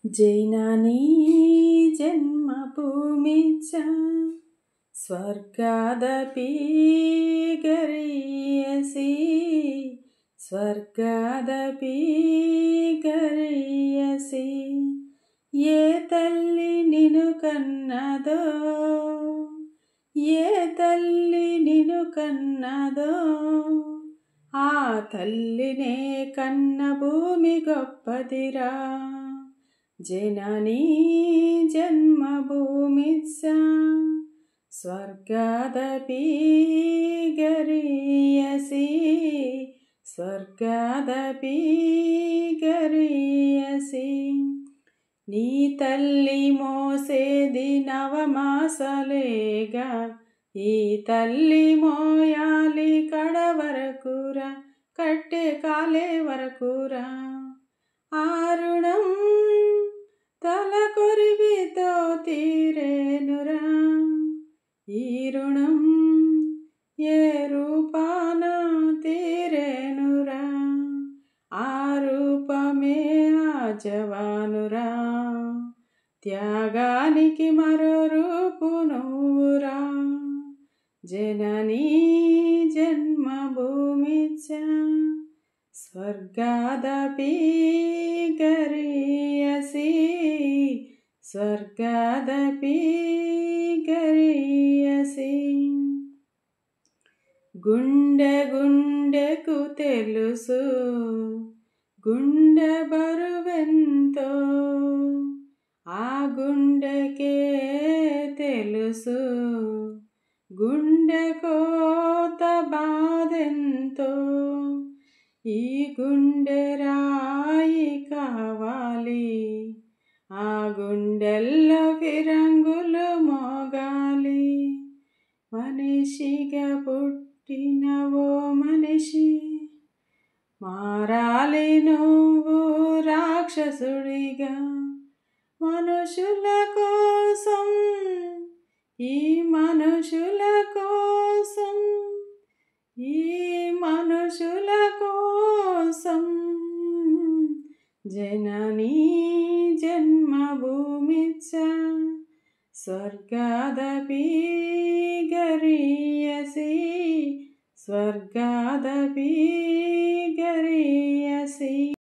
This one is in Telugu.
जैनानी जन्मभूमिश्च स्वर्गादपि गरीयसी स्वर्गादपि गरीयसी ఏ తల్లి నిన్ను కన్నదో ఏ తల్లి నిన్ను కన్నదో ఆ తల్లినే కన్న భూమి గొప్పదిరా జననీ జన్మభూమిశ్చ స్వర్గాదపి గరీయసి స్వర్గాదపి గరీయసి నీ తల్లి మోసేది నవమాసాలేగా ఈ తల్లి మోయాలి కడ వరకురా కట్టె కాలే వరకురా ఆ రుణం తల కొరివితో తీరేనురా ఈ రుణం ఏ రూపాన తీరేనురా ఆ రూపమే ఆ జవానురా త్యాగానికి మరో రూపు నువ్వురా జననీ జన్మభూమిశ్చ స్వర్గాదపి గరీయసి స్వర్గాదపి గరీయసి గుండె గుండెకు తెలుసు గుండె బరువెంతో ఆ గుండెకే తెలుసు గుండె కోత బాధెంతో ఈ గుండె రాయి కావాలి ఆ గుండెల్లో ఫిరంగులు మోగాలి మనిషిగా పుట్టిన ఓ మనిషి మారాలి నువ్వు రాక్షసుడిగా మనుషుల కోసం ఈ మనుషుల కోసం ఈ మనుషుల కోసం జననీ జన్మభూమిశ్చ స్వర్గాదపి గరీయసి స్వర్గాదపి గరీయసి